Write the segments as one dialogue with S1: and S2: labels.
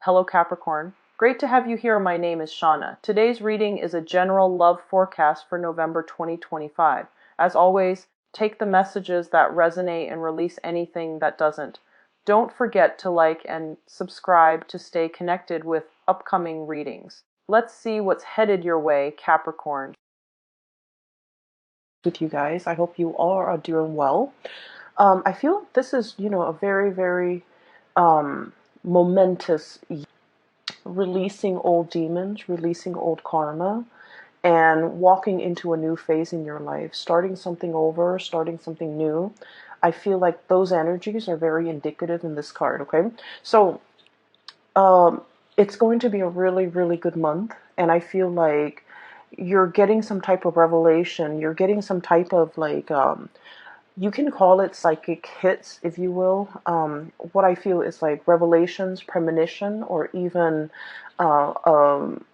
S1: Hello Capricorn. Great to have you here. My name is Shauna. Today's reading is a general love forecast for November 2025. As always, take the messages that resonate and release anything that doesn't. Don't forget to like and subscribe to stay connected with upcoming readings. Let's see what's headed your way, Capricorn. With you guys, I hope you all are doing well. I feel like this is, a very, very momentous, releasing old demons, releasing old karma, and walking into a new phase in your life, starting something over, starting something new. I feel like those energies are very indicative in this card, okay? So it's going to be a really, really good month, and I feel like you're getting some type of revelation. You're getting some type of you can call it psychic hits, if you will. What I feel is like revelations, premonition, or even uh, um,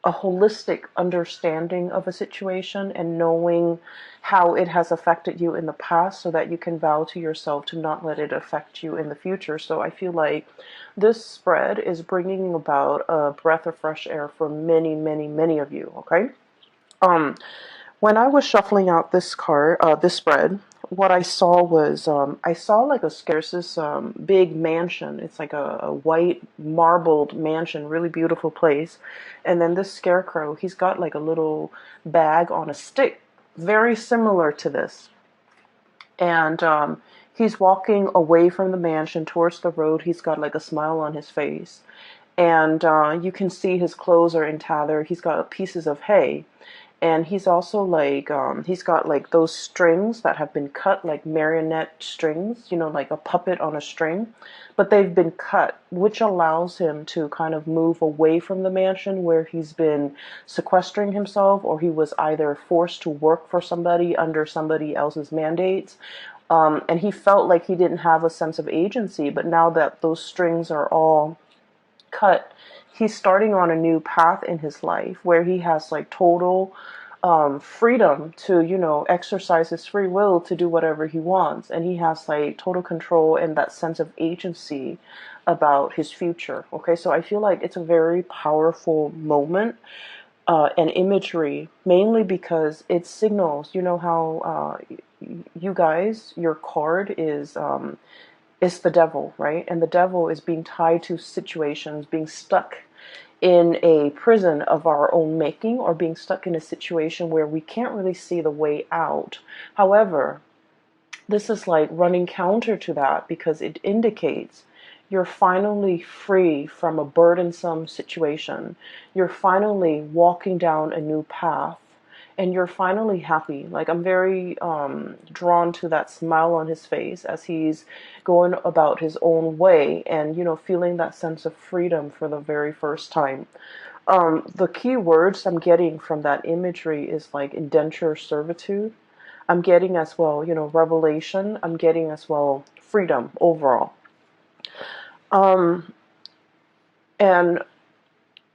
S1: a holistic understanding of a situation and knowing how it has affected you in the past so that you can vow to yourself to not let it affect you in the future. So I feel like this spread is bringing about a breath of fresh air for many, many, many of you, okay? Um, when I was shuffling out this card, this spread, what I saw was I saw like there's this big mansion. It's like a white marbled mansion, really beautiful place. And then this scarecrow, he's got like a little bag on a stick, very similar to this. And he's walking away from the mansion towards the road. He's got like a smile on his face. And you can see his clothes are in tather. He's got pieces of hay. And he's also like, he's got like those strings that have been cut, like marionette strings, like a puppet on a string, but they've been cut, which allows him to kind of move away from the mansion where he's been sequestering himself, or he was either forced to work for somebody under somebody else's mandates. And he felt like he didn't have a sense of agency, but now that those strings are all cut, he's starting on a new path in his life where he has like total freedom to, exercise his free will to do whatever he wants. And he has like total control and that sense of agency about his future. Okay, so I feel like it's a very powerful moment and imagery, mainly because it signals, how you guys, your card is the devil, right? And the devil is being tied to situations, being stuck in a prison of our own making, or being stuck in a situation where we can't really see the way out. However, this is like running counter to that because it indicates you're finally free from a burdensome situation. You're finally walking down a new path, and you're finally happy. Like, I'm very drawn to that smile on his face as he's going about his own way and, feeling that sense of freedom for the very first time. The key words I'm getting from that imagery is like indenture servitude. I'm getting as well, revelation. I'm getting as well freedom overall. Um, and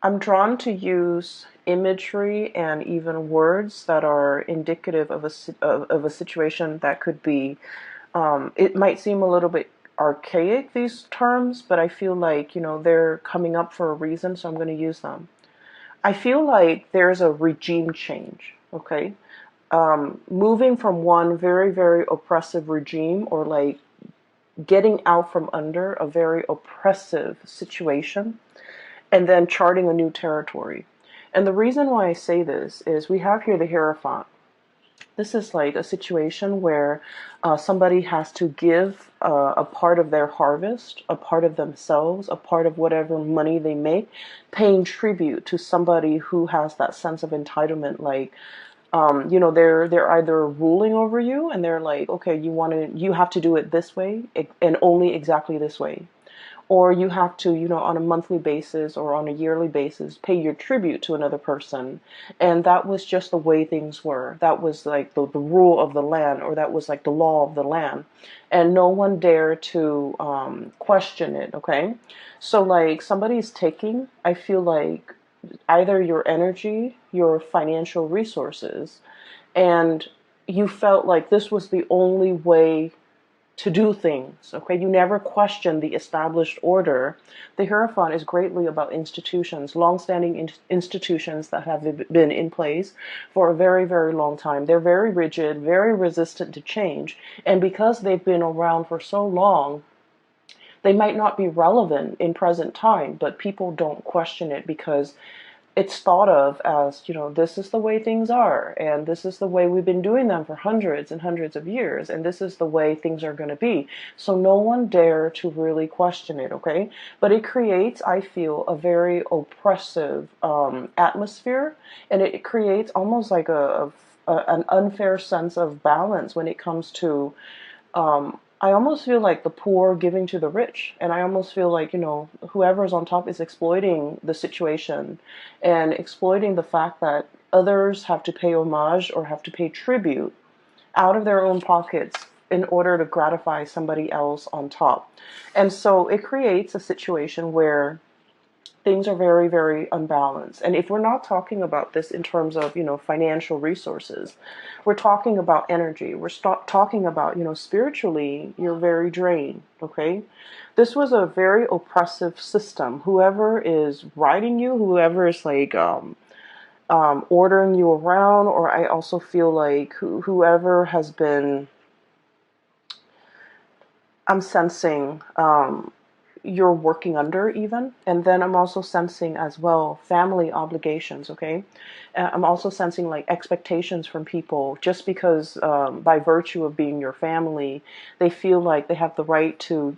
S1: I'm drawn to use imagery and even words that are indicative of a situation that could be, it might seem a little bit archaic, these terms, but I feel like, they're coming up for a reason, so I'm going to use them. I feel like there's a regime change, okay? Moving from one very, very oppressive regime, or like getting out from under a very oppressive situation, and then charting a new territory. And the reason why I say this is we have here the Hierophant. This is like a situation where somebody has to give a part of their harvest, a part of themselves, a part of whatever money they make, paying tribute to somebody who has that sense of entitlement. Like, they're either ruling over you, and they're like, okay, you have to do it this way and only exactly this way. Or you have to, on a monthly basis or on a yearly basis, pay your tribute to another person. And that was just the way things were. That was like the rule of the land, or that was like the law of the land. And no one dared to question it, okay? So like somebody's taking, I feel like, either your energy, your financial resources, and you felt like this was the only way to do things. Okay, you never question the established order. The Hierophant is greatly about institutions, long-standing institutions that have been in place for a very, very long time. They're very rigid, very resistant to change, and because they've been around for so long, they might not be relevant in present time, but people don't question it because it's thought of as, this is the way things are, and this is the way we've been doing them for hundreds and hundreds of years, and this is the way things are going to be. So no one dare to really question it, okay? But it creates, I feel, a very oppressive atmosphere, and it creates almost like an unfair sense of balance when it comes to I almost feel like the poor giving to the rich. And I almost feel like, whoever's on top is exploiting the situation and exploiting the fact that others have to pay homage or have to pay tribute out of their own pockets in order to gratify somebody else on top. And so it creates a situation where things are very, very unbalanced. And if we're not talking about this in terms of, financial resources, we're talking about energy. We're talking about, spiritually, you're very drained, okay? This was a very oppressive system. Whoever is riding you, whoever is like ordering you around, or I also feel like whoever has been, I'm sensing, you're working under even. And then I'm also sensing as well family obligations, okay? I'm also sensing like expectations from people just because by virtue of being your family, they feel like they have the right to,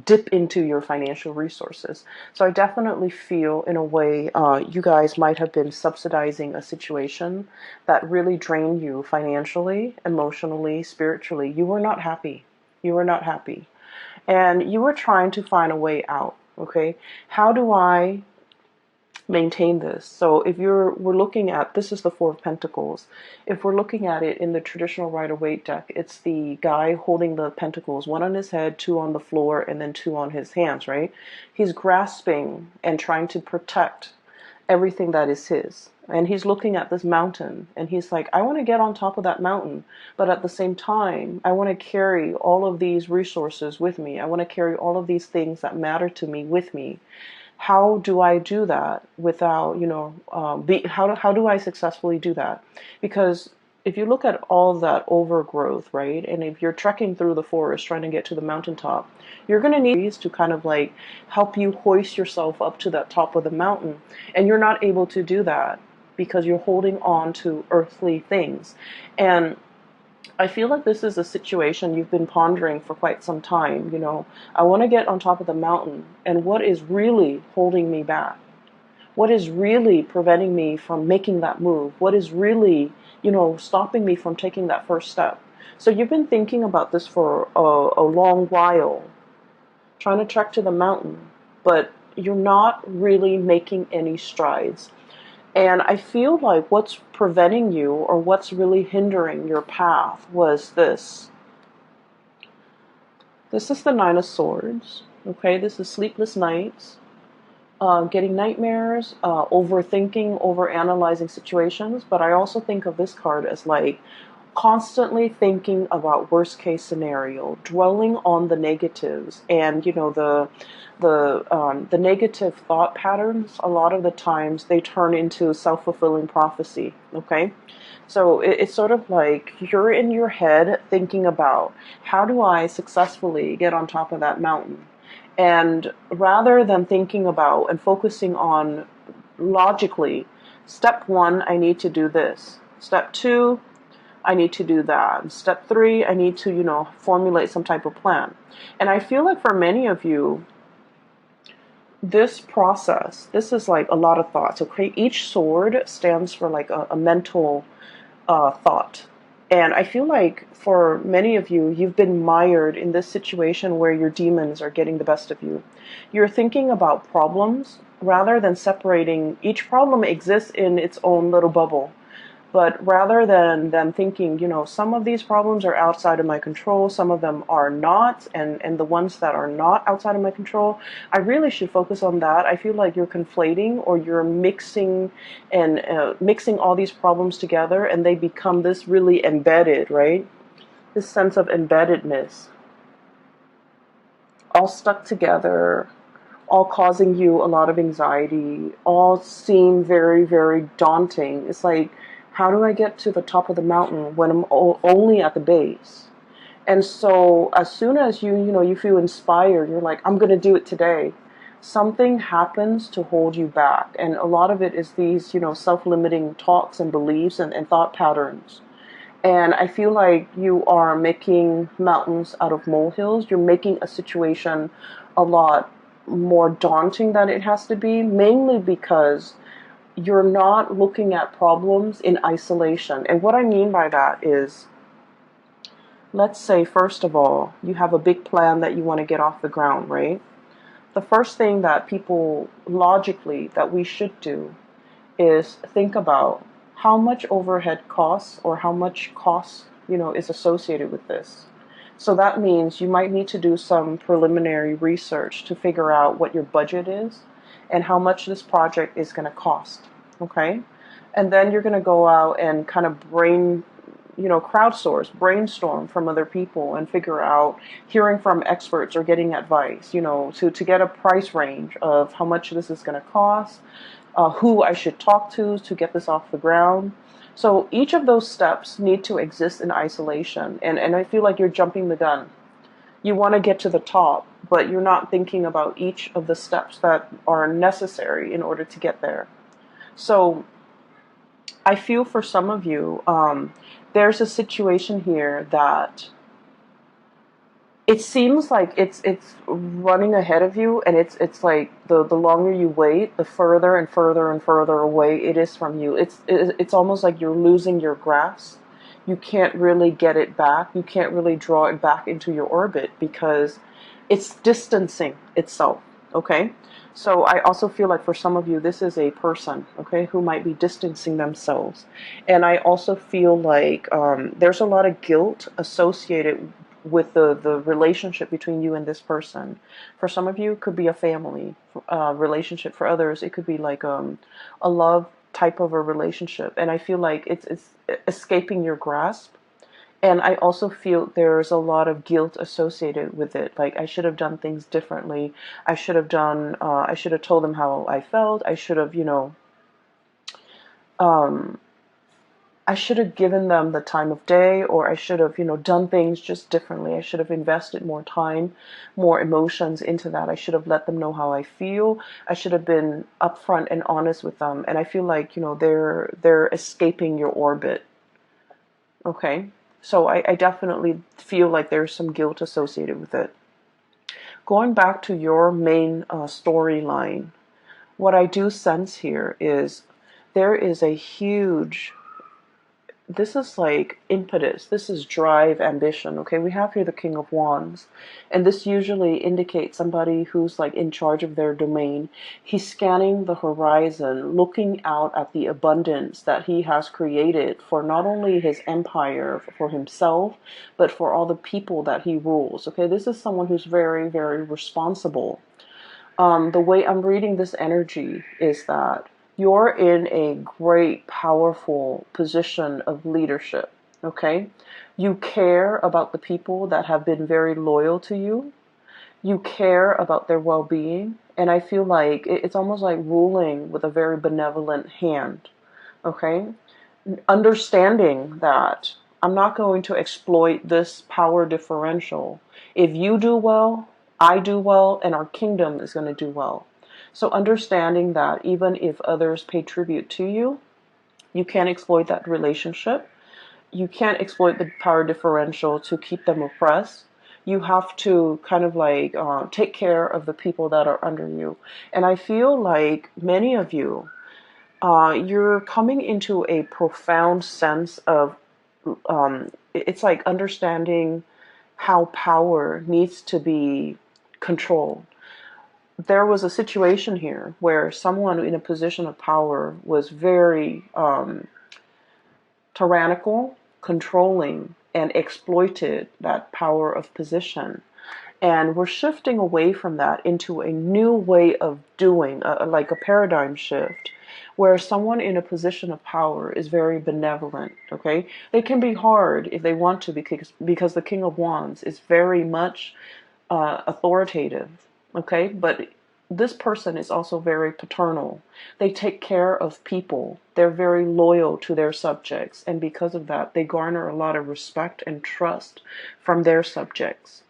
S1: dip into your financial resources. So I definitely feel in a way you guys might have been subsidizing a situation that really drained you financially, emotionally, spiritually. You were not happy. You were not happy. And you were trying to find a way out, okay? How do I maintain this? So if we're looking at, this is the Four of Pentacles. If we're looking at it in the traditional Rider-Waite deck, it's the guy holding the pentacles, one on his head, two on the floor, and then two on his hands, right? He's grasping and trying to protect everything that is his. And he's looking at this mountain and he's like, I want to get on top of that mountain, but at the same time, I want to carry all of these resources with me. I want to carry all of these things that matter to me with me. How do I do that without, how do I successfully do that? Because if you look at all that overgrowth, right, and if you're trekking through the forest trying to get to the mountaintop, you're going to need trees to kind of like help you hoist yourself up to that top of the mountain. And you're not able to do that because you're holding on to earthly things. And I feel like this is a situation you've been pondering for quite some time. I want to get on top of the mountain, and what is really holding me back? What is really preventing me from making that move? What is really, stopping me from taking that first step? So you've been thinking about this for a long while, trying to trek to the mountain, but you're not really making any strides. And I feel like what's preventing you or what's really hindering your path was this. This is the Nine of Swords. Okay, this is sleepless nights, getting nightmares, overthinking, overanalyzing situations. But I also think of this card as like constantly thinking about worst case scenario, dwelling on the negatives, and the negative thought patterns. A lot of the times they turn into self-fulfilling prophecy. Okay, so it's sort of like you're in your head thinking about how do I successfully get on top of that mountain, and rather than thinking about and focusing on logically, step one, I need to do this. Step two, I need to do that. Step three, I need to, formulate some type of plan. And I feel like for many of you, this process, this is like a lot of thoughts. Okay, each sword stands for like a mental thought. And I feel like for many of you, you've been mired in this situation where your demons are getting the best of you. You're thinking about problems rather than separating. Each problem exists in its own little bubble. But rather than them thinking, some of these problems are outside of my control, some of them are not, and the ones that are not outside of my control, I really should focus on that. I feel like you're conflating or you're mixing all these problems together, and they become this really embedded, right? This sense of embeddedness. all stuck together, all causing you a lot of anxiety, all seem very, very daunting. It's like, how do I get to the top of the mountain when I'm only at the base? And so as soon as you feel inspired, you're like, I'm going to do it today. Something happens to hold you back. And a lot of it is these, self-limiting talks and beliefs and thought patterns. And I feel like you are making mountains out of molehills. You're making a situation a lot more daunting than it has to be, mainly because you're not looking at problems in isolation. And what I mean by that is, let's say, first of all, you have a big plan that you want to get off the ground, right? The first thing that people logically that we should do is think about how much overhead costs or how much cost, is associated with this. So that means you might need to do some preliminary research to figure out what your budget is and how much this project is going to cost. Okay? And then you're going to go out and kind of crowdsource, brainstorm from other people and figure out, hearing from experts or getting advice, to get a price range of how much this is going to cost, who I should talk to get this off the ground. So each of those steps need to exist in isolation. And I feel like you're jumping the gun. You want to get to the top, but you're not thinking about each of the steps that are necessary in order to get there. So I feel for some of you, there's a situation here that it seems like it's running ahead of you, and it's like the longer you wait, the further and further and further away it is from you. It's almost like you're losing your grasp. You can't really get it back. You can't really draw it back into your orbit because it's distancing itself. Okay? So I also feel like for some of you, this is a person, okay, who might be distancing themselves. And I also feel like there's a lot of guilt associated with the relationship between you and this person. For some of you, it could be a family relationship. For others, it could be like a love type of a relationship. And I feel like it's escaping your grasp. And I also feel there's a lot of guilt associated with it. Like, I should have done things differently. I should have told them how I felt. I should have, I should have given them the time of day, or I should have, done things just differently. I should have invested more time, more emotions into that. I should have let them know how I feel. I should have been upfront and honest with them. And I feel like, they're escaping your orbit. Okay? So I definitely feel like there's some guilt associated with it. Going back to your main storyline, what I do sense here is there is a huge, this is like impetus, this is drive, ambition. Okay, we have here the King of Wands, and this usually indicates somebody who's like in charge of their domain. He's scanning the horizon, looking out at the abundance that he has created for not only his empire, for himself, but for all the people that he rules. Okay, this is someone who's very, very responsible. The way I'm reading this energy is that you're in a great, powerful position of leadership, okay? You care about the people that have been very loyal to you. You care about their well-being. And I feel like it's almost like ruling with a very benevolent hand, okay? Understanding that I'm not going to exploit this power differential. If you do well, I do well, and our kingdom is going to do well. So understanding that even if others pay tribute to you, you can't exploit that relationship. You can't exploit the power differential to keep them oppressed. You have to kind of like take care of the people that are under you. And I feel like many of you, you're coming into a profound sense of, it's like understanding how power needs to be controlled. There was a situation here where someone in a position of power was very tyrannical, controlling, and exploited that power of position. And we're shifting away from that into a new way of doing, like a paradigm shift, where someone in a position of power is very benevolent, okay? They can be hard if they want to, because the King of Wands is very much authoritative, okay? But this person is also very paternal. They take care of people. They're very loyal to their subjects. And because of that, they garner a lot of respect and trust from their subjects.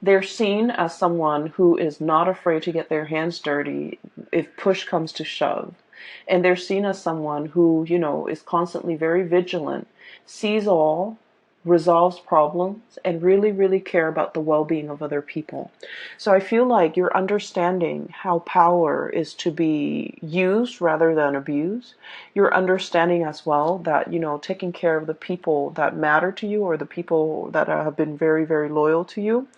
S1: They're seen as someone who is not afraid to get their hands dirty if push comes to shove. And they're seen as someone who, is constantly very vigilant, sees all, resolves problems, and really, really care about the well-being of other people. So I feel like you're understanding how power is to be used rather than abused. You're understanding as well that, taking care of the people that matter to you, or the people that have been very, very loyal to you,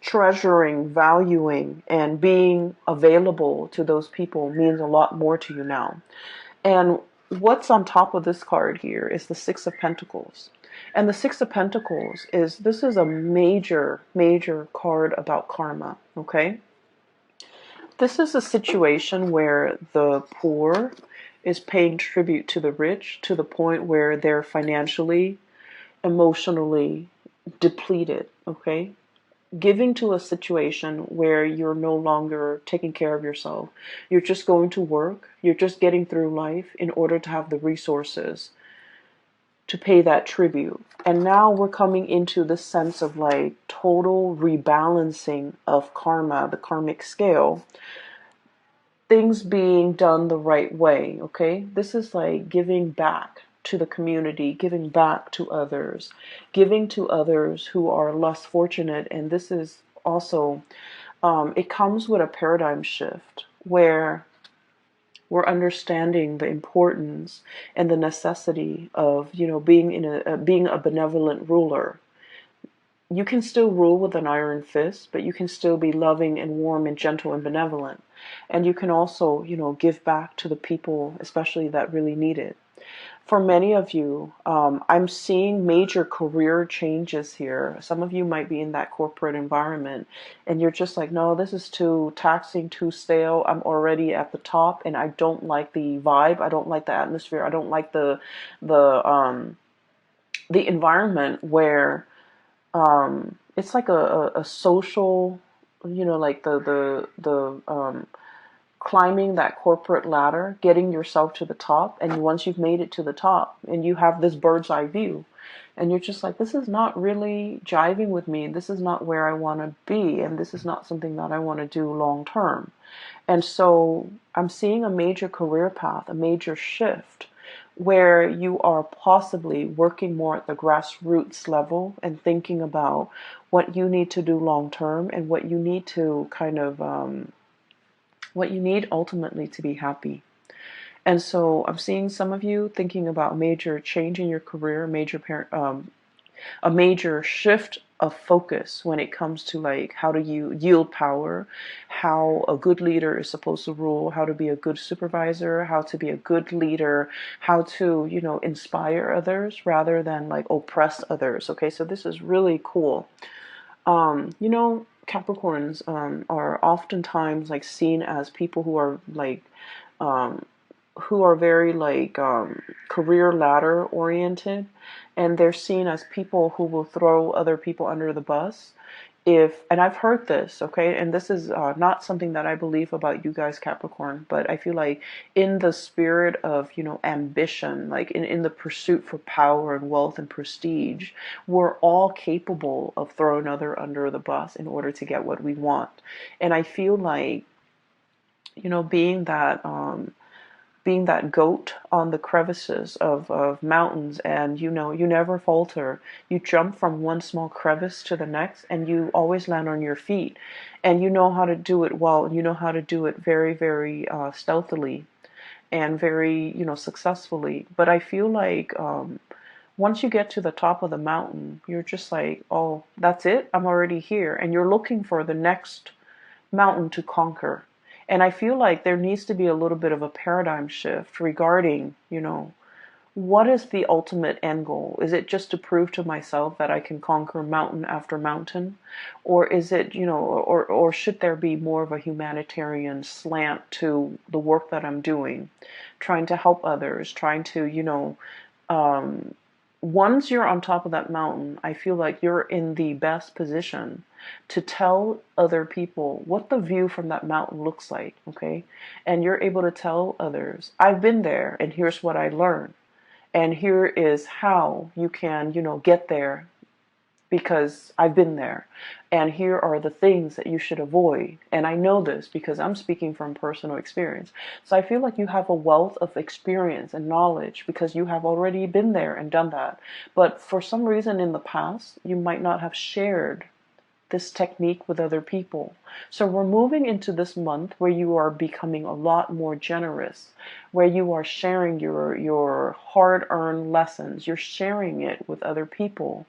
S1: treasuring, valuing, and being available to those people means a lot more to you now. And what's on top of this card here is the Six of Pentacles. And the Six of Pentacles this is a major, major card about karma, okay? This is a situation where the poor is paying tribute to the rich to the point where they're financially, emotionally depleted, okay? Giving to a situation where you're no longer taking care of yourself. You're just going to work. You're just getting through life in order to have the resources to pay that tribute. And now we're coming into this sense of like total rebalancing of karma, the karmic scale. Things being done the right way, okay? This is like giving back to the community, giving back to others, giving to others who are less fortunate. And this is also, it comes with a paradigm shift where we're understanding the importance and the necessity of, being a benevolent ruler. You can still rule with an iron fist, but you can still be loving and warm and gentle and benevolent. And you can also, give back to the people, especially that really need it. For many of you, I'm seeing major career changes here. Some of you might be in that corporate environment and you're just like, no, this is too taxing, too stale. I'm already at the top and I don't like the vibe. I don't like the atmosphere. I don't like the environment where it's like a social, like the climbing that corporate ladder, getting yourself to the top, and once you've made it to the top and you have this bird's eye view and you're just like, this is not really jiving with me, this is not where I want to be, and this is not something that I want to do long term. And so I'm seeing a major career path, a major shift where you are possibly working more at the grassroots level and thinking about what you need to do long term and what you need to kind of what you need ultimately to be happy. And so I'm seeing some of you thinking about a major change in your career, a major shift of focus when it comes to like how do you yield power, how a good leader is supposed to rule, how to be a good supervisor, how to be a good leader, how to, inspire others rather than like oppress others. Okay, so this is really cool. Capricorns are oftentimes like seen as people who are like very like career ladder oriented, and they're seen as people who will throw other people under the bus. And I've heard this, okay, and this is not something that I believe about you guys, Capricorn, but I feel like in the spirit of, ambition, like in the pursuit for power and wealth and prestige, we're all capable of throwing other under the bus in order to get what we want. And I feel like, being that goat on the crevices of mountains, and you never falter. You jump from one small crevice to the next and you always land on your feet, and you know how to do it well, and you know how to do it very, very stealthily and very, successfully. But I feel like once you get to the top of the mountain, you're just like, oh, that's it, I'm already here, and you're looking for the next mountain to conquer. And I feel like there needs to be a little bit of a paradigm shift regarding, what is the ultimate end goal? Is it just to prove to myself that I can conquer mountain after mountain? Or is it, or should there be more of a humanitarian slant to the work that I'm doing, trying to help others, trying to, once you're on top of that mountain, I feel like you're in the best position to tell other people what the view from that mountain looks like, okay? And you're able to tell others, I've been there and here's what I learned. And here is how you can, get there because I've been there. And here are the things that you should avoid. And I know this because I'm speaking from personal experience. So I feel like you have a wealth of experience and knowledge because you have already been there and done that. But for some reason in the past, you might not have shared this technique with other people. So we're moving into this month where you are becoming a lot more generous, where you are sharing your hard-earned lessons. You're sharing it with other people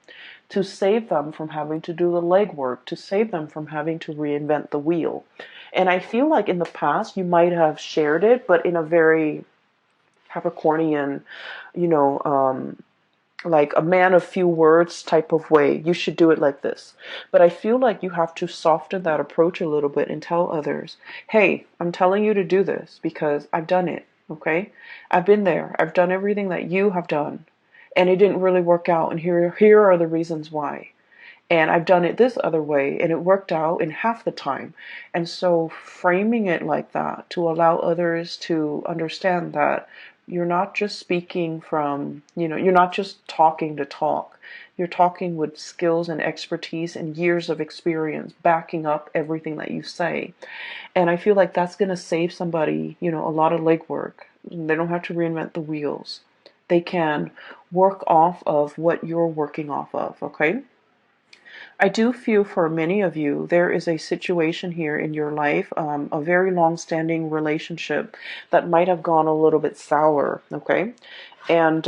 S1: to save them from having to do the legwork, to save them from having to reinvent the wheel. And I feel like in the past you might have shared it, but in a very Capricornian, you know, like a man of few words type of way. You should do it like this. But I feel like you have to soften that approach a little bit and tell others, hey, I'm telling you to do this because I've done it, okay? I've been there. I've done everything that you have done. And it didn't really work out. And here are the reasons why. And I've done it this other way and it worked out in half the time. And so framing it like that to allow others to understand that you're not just speaking from, you're not just talking to talk. You're talking with skills and expertise and years of experience backing up everything that you say. And I feel like that's going to save somebody, a lot of legwork. They don't have to reinvent the wheels. They can work off of what you're working off of, okay? I do feel for many of you, there is a situation here in your life, a very long-standing relationship that might have gone a little bit sour, okay? And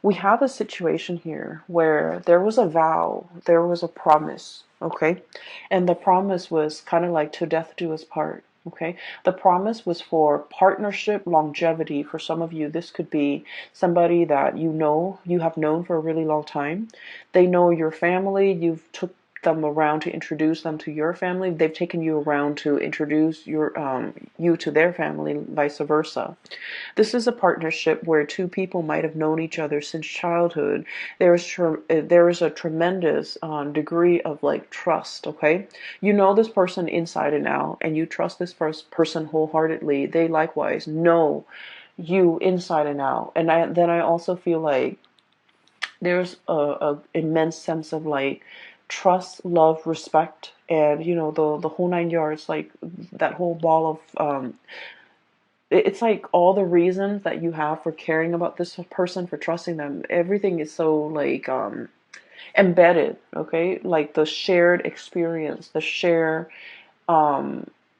S1: we have a situation here where there was a vow, there was a promise, okay? And the promise was kind of like to death do us part. Okay, the promise was for partnership longevity. For some of you, this could be somebody that you have known for a really long time. They know your family. You've took them around to introduce them to your family. They've taken you around to introduce you to their family, vice versa. This is a partnership where two people might have known each other since childhood. There is a tremendous degree of like trust. Okay, you know this person inside and out, and you trust this person wholeheartedly. They likewise know you inside and out. And I also feel like there's a immense sense of like trust, love, respect, and the whole nine yards, like that whole ball of it's like all the reasons that you have for caring about this person, for trusting them. Everything is so like embedded, okay? Like the shared experience, the shared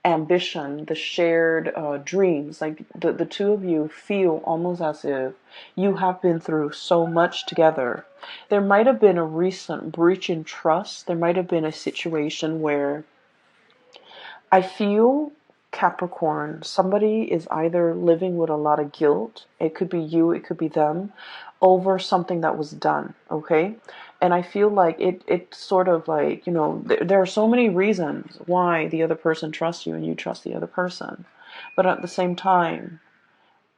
S1: ambition, the shared dreams. Like the two of you feel almost as if you have been through so much together. There might have been a recent breach in trust. There might have been a situation where I feel Capricorn, somebody is either living with a lot of guilt, it could be you, it could be them, over something that was done, okay? And I feel like it sort of like, there are so many reasons why the other person trusts you and you trust the other person. But at the same time,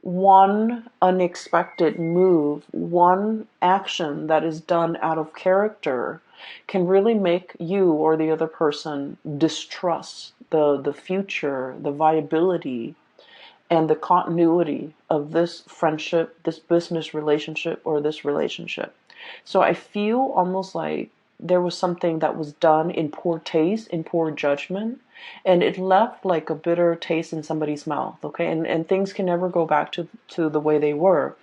S1: one unexpected move, one action that is done out of character can really make you or the other person distrust the future, the viability, and the continuity of this friendship, this business relationship, or this relationship. So I feel almost like there was something that was done in poor taste, in poor judgment, and it left like a bitter taste in somebody's mouth, okay? And things can never go back to the way they were.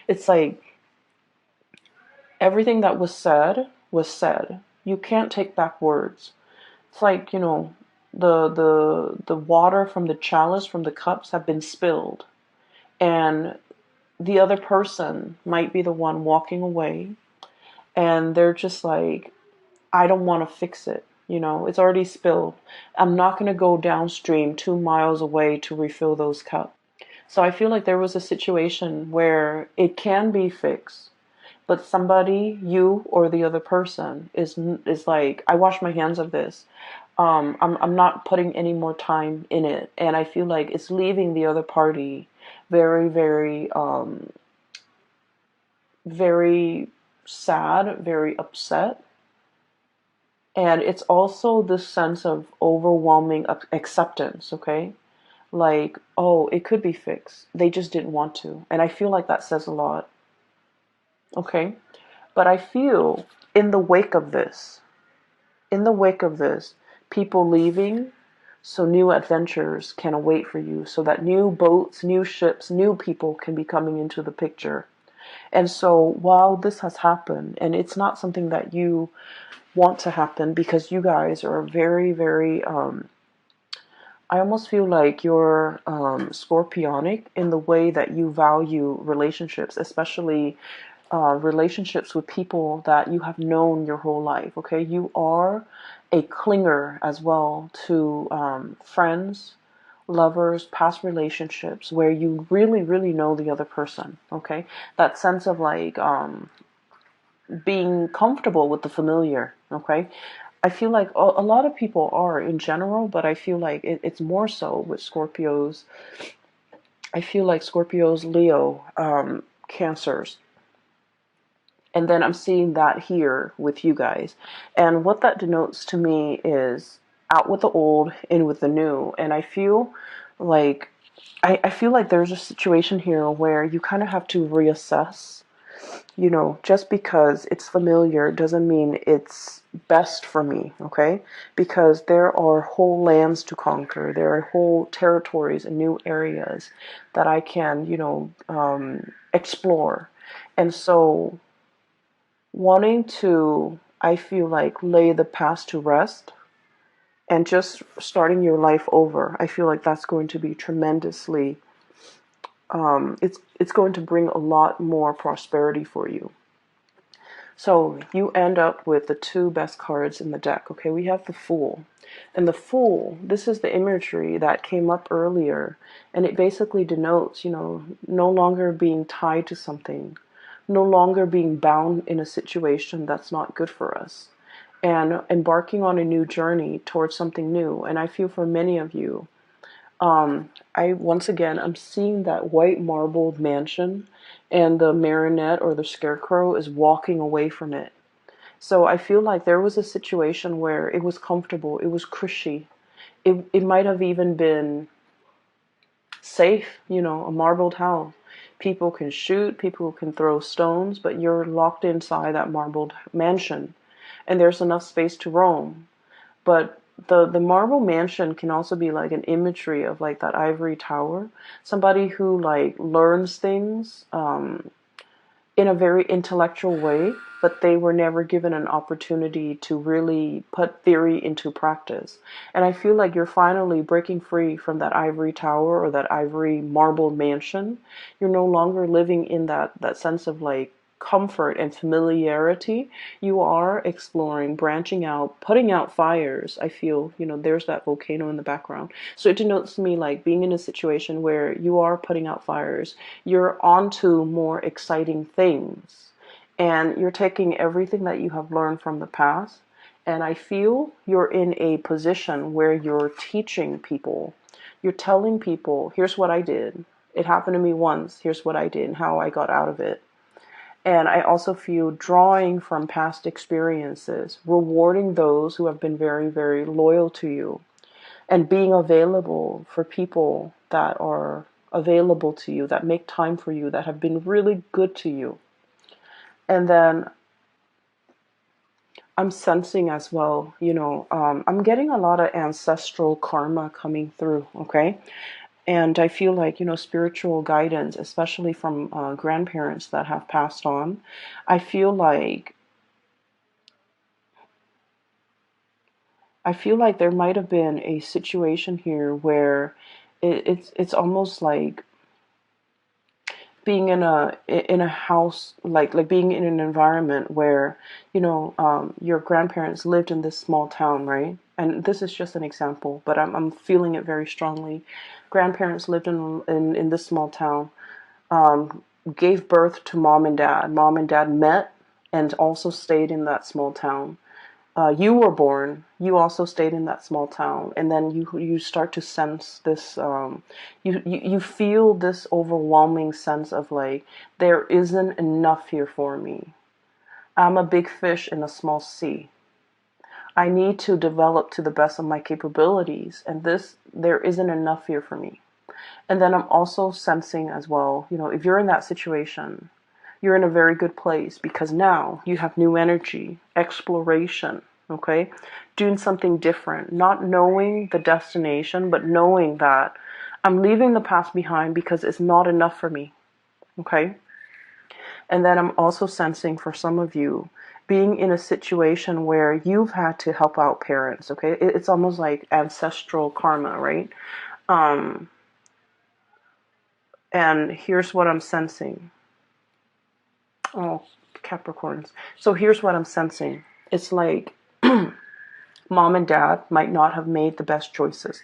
S1: It's like everything that was said was said. You can't take back words. It's like, the water from the chalice, from the cups have been spilled. And the other person might be the one walking away. And they're just like, I don't want to fix it. It's already spilled. I'm not going to go downstream 2 miles away to refill those cups. So I feel like there was a situation where it can be fixed, but somebody, you or the other person, is like, I wash my hands of this. I'm not putting any more time in it, and I feel like it's leaving the other party very, very, very sad, very upset. And it's also this sense of overwhelming acceptance, okay? Like, oh, it could be fixed. They just didn't want to. And I feel like that says a lot, okay? But I feel in the wake of this, in the wake of this, people leaving so new adventures can await for you, so that new boats, new ships, new people can be coming into the picture. And so while this has happened, and it's not something that you want to happen because you guys are very, very, I almost feel like you're scorpionic in the way that you value relationships, especially relationships with people that you have known your whole life. Okay, you are a clinger as well to friends, lovers, past relationships where you really, really know the other person. Okay, that sense of like being comfortable with the familiar. Okay, I feel like a lot of people are in general, but I feel like it's more so with Scorpios. I feel like Scorpios, Leo, Cancers. And then I'm seeing that here with you guys. And what that denotes to me is out with the old, in with the new. And I feel like I feel like there's a situation here where you kind of have to reassess. Just because it's familiar doesn't mean it's best for me, okay? Because there are whole lands to conquer, there are whole territories and new areas that I can, explore. And so, wanting to, I feel like, lay the past to rest and just starting your life over, I feel like that's going to be tremendously, it's going to bring a lot more prosperity for you. So you end up with the two best cards in the deck. Okay, we have the Fool. And the Fool, this is the imagery that came up earlier. And it basically denotes, no longer being tied to something, no longer being bound in a situation that's not good for us, and embarking on a new journey towards something new. And I feel for many of you, once again, I'm seeing that white marbled mansion, and the marionette or the scarecrow is walking away from it. So I feel like there was a situation where it was comfortable, it was cushy, it might have even been safe, a marbled house. People can shoot, people can throw stones, but you're locked inside that marbled mansion, and there's enough space to roam. But the marble mansion can also be like an imagery of like that ivory tower, somebody who like learns things in a very intellectual way, but they were never given an opportunity to really put theory into practice. And I feel like you're finally breaking free from that ivory tower or that ivory marble mansion. You're no longer living in that sense of like comfort and familiarity. You are exploring, branching out, putting out fires. I feel, there's that volcano in the background. So it denotes to me like being in a situation where you are putting out fires. You're onto more exciting things. And you're taking everything that you have learned from the past. And I feel you're in a position where you're teaching people. You're telling people, here's what I did. It happened to me once. Here's what I did and how I got out of it. And I also feel drawing from past experiences, rewarding those who have been very, very loyal to you, and being available for people that are available to you, that make time for you, that have been really good to you. And then I'm sensing as well, I'm getting a lot of ancestral karma coming through, okay? And I feel like, spiritual guidance, especially from grandparents that have passed on, I feel like there might have been a situation here where it's almost like being in a house, like being in an environment where your grandparents lived in this small town, right? And this is just an example, but I'm feeling it very strongly. Grandparents lived in this small town, gave birth to mom and dad. Mom and dad met and also stayed in that small town. You were born. You also stayed in that small town, and then you start to sense this. You feel this overwhelming sense of like there isn't enough here for me. I'm a big fish in a small sea. I need to develop to the best of my capabilities, and there isn't enough here for me. And then I'm also sensing as well, if you're in that situation, you're in a very good place because now you have new energy, exploration, okay? Doing something different, not knowing the destination, but knowing that I'm leaving the past behind because it's not enough for me, okay? And then I'm also sensing for some of you being in a situation where you've had to help out parents, okay? It's almost like ancestral karma, right? Um, and here's what I'm sensing. Oh, Capricorns. So here's what I'm sensing. It's like mom and dad might not have made the best choices.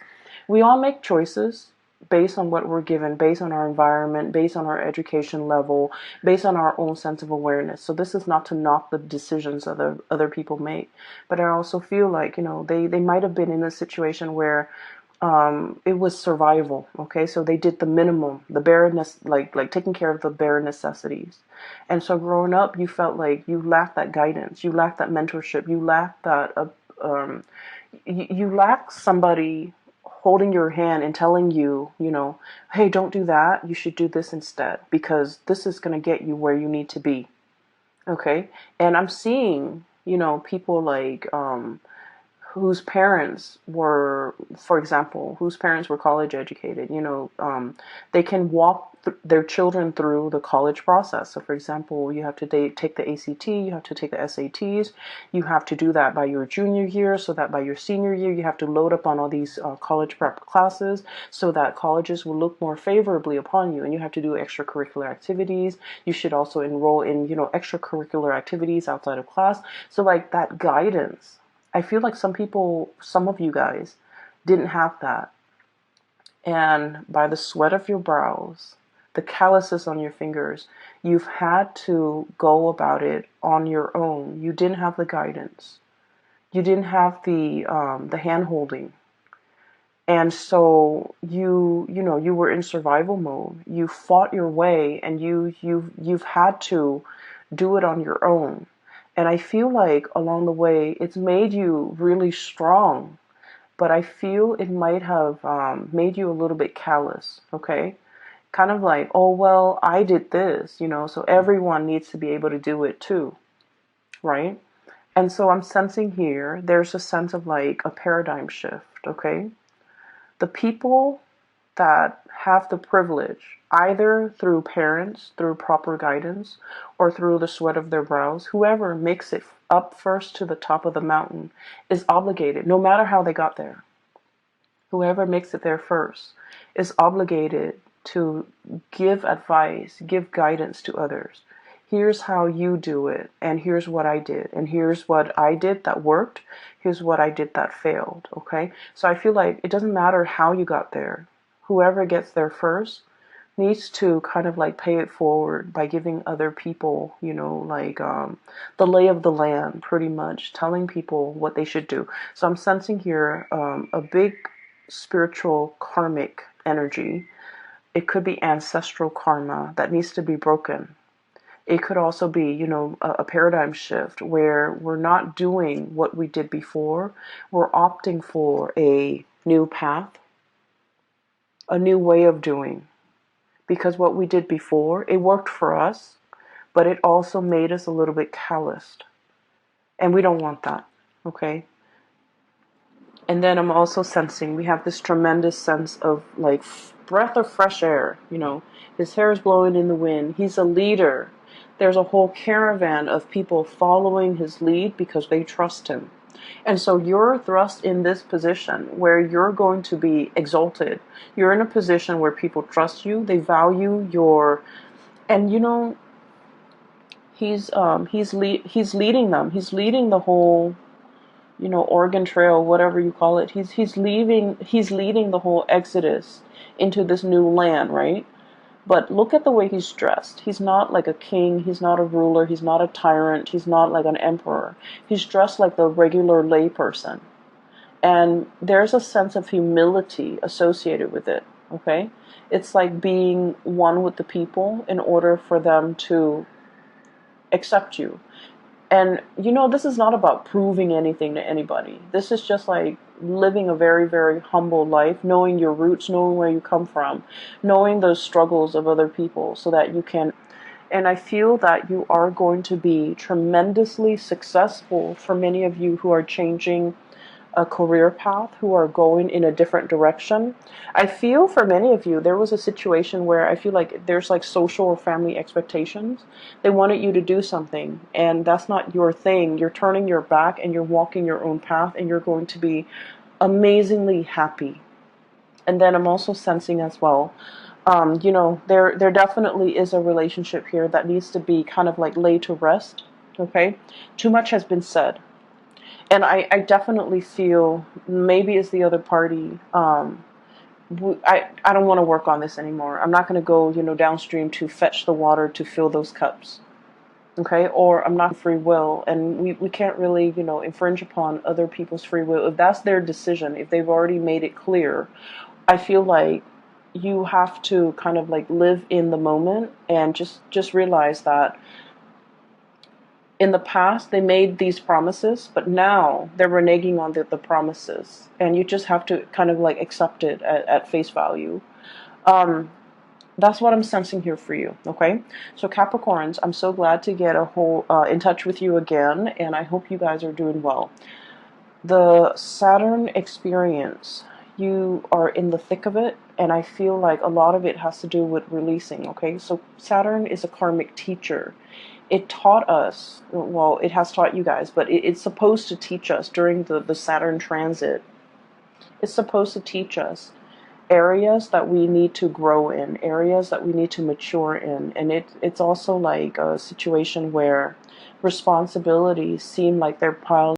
S1: We all make choices based on what we're given, based on our environment, based on our education level, based on our own sense of awareness. So this is not to knock the decisions other people make, but I also feel like, they might have been in a situation where it was survival. Okay, so they did the minimum, the bare like taking care of the bare necessities. And so growing up, you felt like you lacked that guidance, you lacked that mentorship, you lacked that um, you lack somebody holding your hand and telling you, hey, don't do that. You should do this instead because this is going to get you where you need to be. Okay. And I'm seeing, people like, whose parents were, for example, whose parents were college educated, they can walk their children through the college process. So, for example, you have to take the ACT, you have to take the SATs, you have to do that by your junior year, so that by your senior year, you have to load up on all these college prep classes, so that colleges will look more favorably upon you, and you have to do extracurricular activities. You should also enroll in, extracurricular activities outside of class. So, like that guidance. I feel like some of you guys didn't have that. And by the sweat of your brows, the calluses on your fingers, you've had to go about it on your own. You didn't have the guidance. You didn't have the hand holding. And so you were in survival mode. You fought your way, and you've had to do it on your own. And I feel like along the way, it's made you really strong, but I feel it might have made you a little bit callous, okay? Kind of like, oh, well, I did this, so everyone needs to be able to do it too, right? And so I'm sensing here, there's a sense of like a paradigm shift, okay? The people that have the privilege, either through parents, through proper guidance, or through the sweat of their brows, whoever makes it up first to the top of the mountain is obligated, no matter how they got there. Whoever makes it there first is obligated to give advice, give guidance to others. Here's how you do it, and here's what I did, and here's what I did that worked, here's what I did that failed, okay? So I feel like it doesn't matter how you got there. Whoever gets there first needs to kind of like pay it forward by giving other people, the lay of the land, pretty much, telling people what they should do. So I'm sensing here a big spiritual karmic energy. It could be ancestral karma that needs to be broken. It could also be, a paradigm shift where we're not doing what we did before. We're opting for a new path, a new way of doing. Because what we did before, it worked for us, but it also made us a little bit calloused. And we don't want that, okay? And then I'm also sensing we have this tremendous sense of like breath of fresh air. His hair is blowing in the wind. He's a leader. There's a whole caravan of people following his lead because they trust him. And so you're thrust in this position where you're going to be exalted. You're in a position where people trust you. They value your, and he's leading them. He's leading the whole Oregon Trail, whatever you call it. He's leading the whole exodus into this new land, right? But look at the way he's dressed. He's not like a king, he's not a ruler, he's not a tyrant, he's not like an emperor. He's dressed like the regular layperson. And there's a sense of humility associated with it, okay? It's like being one with the people in order for them to accept you. And this is not about proving anything to anybody. This is just like living a very, very humble life, knowing your roots, knowing where you come from, knowing those struggles of other people so that you can. And I feel that you are going to be tremendously successful for many of you who are changing a career path, who are going in a different direction. I feel for many of you, there was a situation where I feel like there's like social or family expectations. They wanted you to do something, and that's not your thing. You're turning your back and you're walking your own path, and you're going to be amazingly happy. And then I'm also sensing as well, there definitely is a relationship here that needs to be kind of like laid to rest. Okay, too much has been said, and I definitely feel maybe as the other party, I don't want to work on this anymore. I'm not going to go, downstream to fetch the water to fill those cups. Okay, or I'm not free will, and we can't really, infringe upon other people's free will. If that's their decision, if they've already made it clear, I feel like you have to kind of like live in the moment and just realize that in the past they made these promises, but now they're reneging on the promises, and you just have to kind of like accept it at face value. um that's what I'm sensing here for you. Okay, so Capricorns, I'm so glad to get a whole in touch with you again, and I hope you guys are doing well. The Saturn experience, you are in the thick of it, and I feel like a lot of it has to do with releasing. Okay, so Saturn is a karmic teacher. It taught us, well, it has taught you guys, but it's supposed to teach us during the Saturn transit. It's supposed to teach us areas that we need to grow in, areas that we need to mature in. And it's also like a situation where responsibilities seem like they're piled